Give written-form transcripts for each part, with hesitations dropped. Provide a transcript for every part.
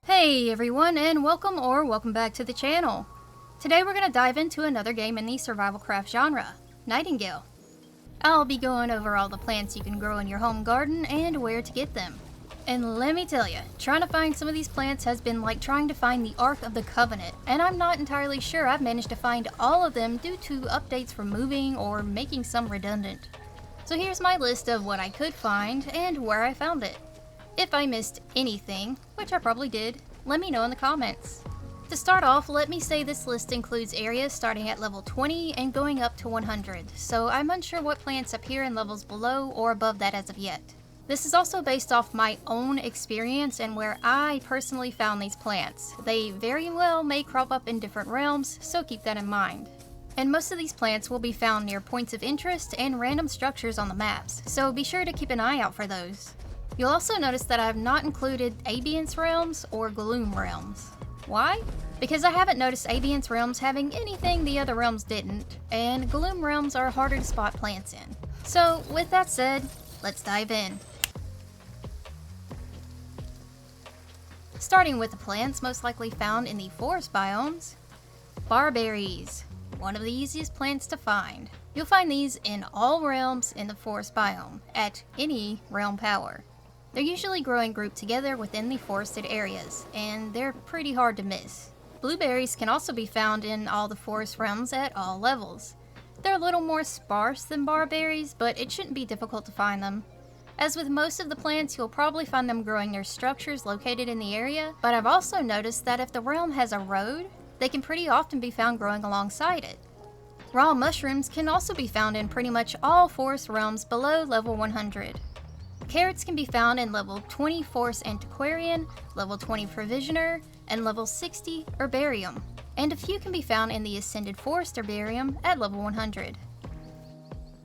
Hey everyone, and welcome back to the channel. Today we're going to dive into another game in the survival craft genre, Nightingale. I'll be going over all the plants you can grow in your home garden and where to get them. And let me tell you, trying to find some of these plants has been like trying to find the Ark of the Covenant, and I'm not entirely sure I've managed to find all of them due to updates from moving or making some redundant. So here's my list of what I could find and where I found it. If I missed anything, which I probably did, let me know in the comments. To start off, let me say this list includes areas starting at level 20 and going up to 100, so I'm unsure what plants appear in levels below or above that as of yet. This is also based off my own experience and where I personally found these plants. They very well may crop up in different realms, so keep that in mind. And most of these plants will be found near points of interest and random structures on the maps, so be sure to keep an eye out for those. You'll also notice that I have not included Abiance realms or Gloom realms. Why? Because I haven't noticed Abiance realms having anything the other realms didn't, and Gloom realms are harder to spot plants in. So with that said, let's dive in. Starting with the plants most likely found in the forest biomes. Barberries, one of the easiest plants to find. You'll find these in all realms in the forest biome, at any realm power. They're usually growing grouped together within the forested areas, and they're pretty hard to miss. Blueberries can also be found in all the forest realms at all levels. They're a little more sparse than barberries, but it shouldn't be difficult to find them. As with most of the plants, you'll probably find them growing near structures located in the area, but I've also noticed that if the realm has a road, they can pretty often be found growing alongside it. Raw mushrooms can also be found in pretty much all forest realms below level 100. Carrots can be found in level 20 Forest Antiquarian, level 20 Provisioner, and level 60 Herbarium, and a few can be found in the Ascended Forest Herbarium at level 100.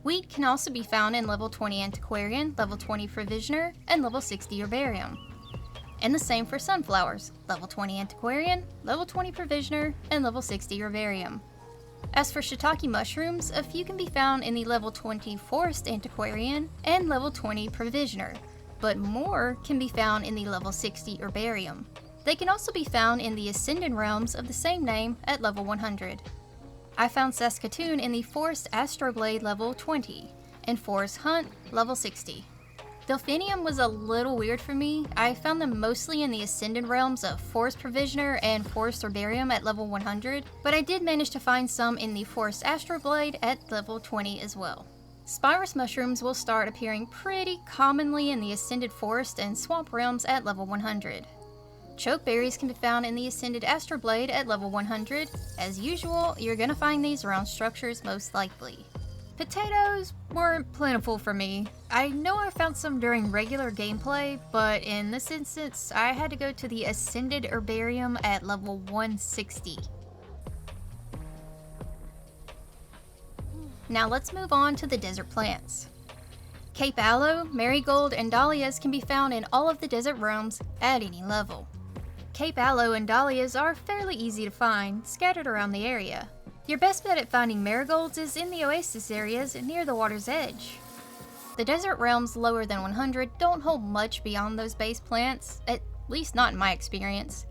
Wheat can also be found in level 20 Antiquarian, level 20 Provisioner, and level 60 Herbarium. And the same for sunflowers, level 20 Antiquarian, level 20 Provisioner, and level 60 Herbarium. As for shiitake mushrooms, a few can be found in the level 20 Forest Antiquarian and level 20 Provisioner, but more can be found in the level 60 Herbarium. They can also be found in the Ascendant realms of the same name at level 100. I found Saskatoon in the Forest Astroblade level 20, and Forest Hunt level 60. Delphinium was a little weird for me. I found them mostly in the Ascendant realms of Forest Provisioner and Forest Herbarium at level 100, but I did manage to find some in the Forest Astroblade at level 20 as well. Spirus mushrooms will start appearing pretty commonly in the Ascended Forest and Swamp realms at level 100. Chokeberries can be found in the Ascended Astroblade at level 100. As usual, you're gonna find these around structures most likely. Potatoes weren't plentiful for me. I know I found some during regular gameplay, but in this instance, I had to go to the Ascended Herbarium at level 160. Now let's move on to the desert plants. Cape Aloe, Marigold, and Dahlias can be found in all of the desert realms at any level. Cape Aloe and Dahlias are fairly easy to find, scattered around the area. Your best bet at finding marigolds is in the oasis areas near the water's edge. The desert realms lower than 100 don't hold much beyond those base plants, at least not in my experience.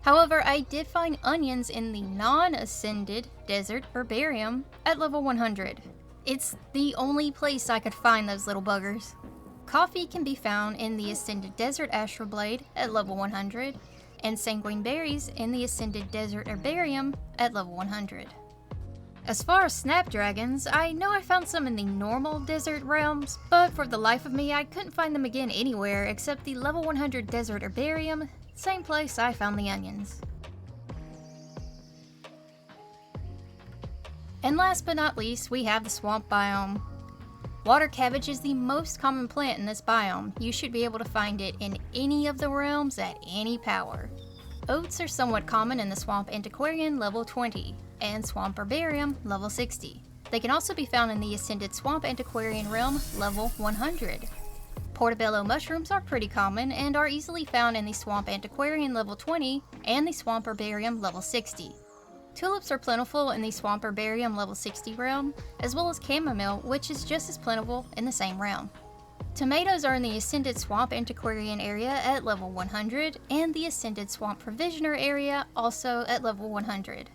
However, I did find onions in the non-ascended desert herbarium at level 100. It's the only place I could find those little buggers. Coffee can be found in the ascended desert astroblade at level 100, and sanguine berries in the ascended desert herbarium at level 100. As far as snapdragons, I know I found some in the normal desert realms, but for the life of me I couldn't find them again anywhere except the level 100 desert herbarium, same place I found the onions. And last but not least, we have the swamp biome. Water cabbage is the most common plant in this biome. You should be able to find it in any of the realms at any power. Oats are somewhat common in the Swamp Antiquarian level 20 and Swamp Herbarium level 60. They can also be found in the Ascended Swamp Antiquarian realm level 100. Portobello mushrooms are pretty common and are easily found in the Swamp Antiquarian level 20 and the Swamp Herbarium level 60. Tulips are plentiful in the Swamp Herbarium level 60 realm, as well as chamomile, which is just as plentiful in the same realm. Tomatoes are in the Ascended Swamp Antiquarian area at level 100, and the Ascended Swamp Provisioner area also at level 100.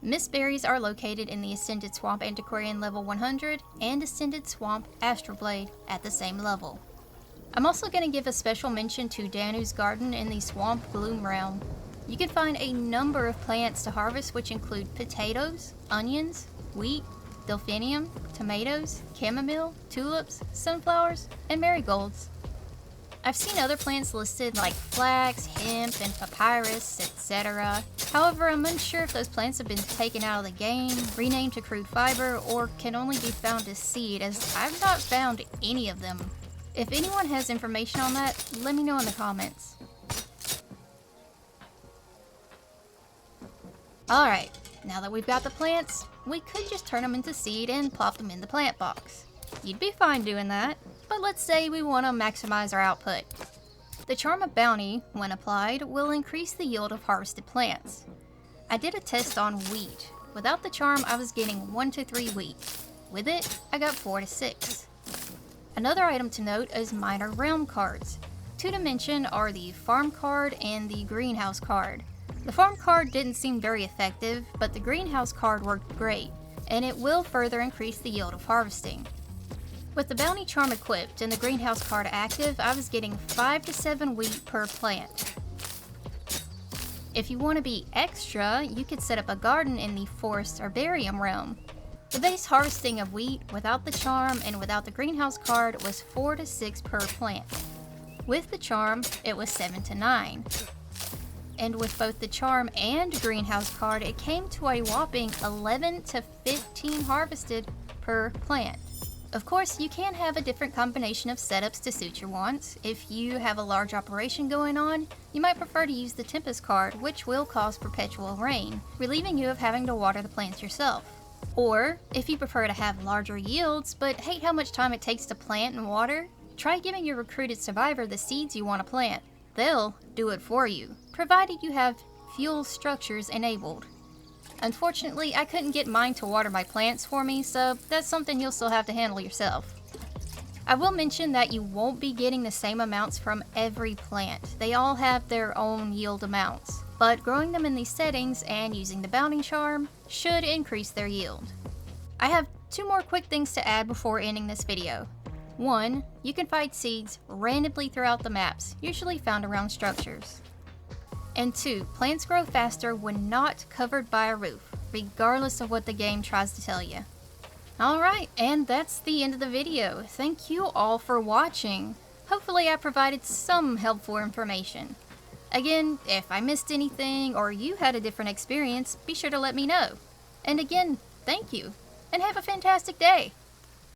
Mist berries are located in the Ascended Swamp Antiquarian level 100 and Ascended Swamp Astroblade at the same level. I'm also going to give a special mention to Danu's Garden in the Swamp Bloom realm. You can find a number of plants to harvest, which include potatoes, onions, wheat, delphinium, tomatoes, chamomile, tulips, sunflowers, and marigolds. I've seen other plants listed like flax, hemp, and papyrus, etc. However, I'm unsure if those plants have been taken out of the game, renamed to crude fiber, or can only be found as seed, as I've not found any of them. If anyone has information on that, let me know in the comments. Alright, now that we've got the plants, we could just turn them into seed and plop them in the plant box. You'd be fine doing that, but let's say we want to maximize our output. The Charm of Bounty, when applied, will increase the yield of harvested plants. I did a test on wheat. Without the charm, I was getting 1 to 3 wheat. With it, I got 4 to 6. Another item to note is minor realm cards. Two to mention are the farm card and the greenhouse card. The farm card didn't seem very effective, but the greenhouse card worked great, and it will further increase the yield of harvesting. With the bounty charm equipped and the greenhouse card active, I was getting 5 to 7 wheat per plant. If you want to be extra, you could set up a garden in the forest herbarium realm. The base harvesting of wheat without the charm and without the greenhouse card was 4 to 6 per plant. With the charm, it was 7 to 9. And with both the charm and greenhouse card, it came to a whopping 11 to 15 harvested per plant. Of course, you can have a different combination of setups to suit your wants. If you have a large operation going on, you might prefer to use the Tempest card, which will cause perpetual rain, relieving you of having to water the plants yourself. Or, if you prefer to have larger yields, but hate how much time it takes to plant and water, try giving your recruited survivor the seeds you want to plant. They'll do it for you, provided you have fuel structures enabled. Unfortunately, I couldn't get mine to water my plants for me, so that's something you'll still have to handle yourself. I will mention that you won't be getting the same amounts from every plant. They all have their own yield amounts, but growing them in these settings and using the bounty charm should increase their yield. I have 2 more quick things to add before ending this video. 1, you can find seeds randomly throughout the maps, usually found around structures. And 2, plants grow faster when not covered by a roof, regardless of what the game tries to tell you. Alright, and that's the end of the video. Thank you all for watching. Hopefully I provided some helpful information. Again, if I missed anything or you had a different experience, be sure to let me know. And again, thank you, and have a fantastic day!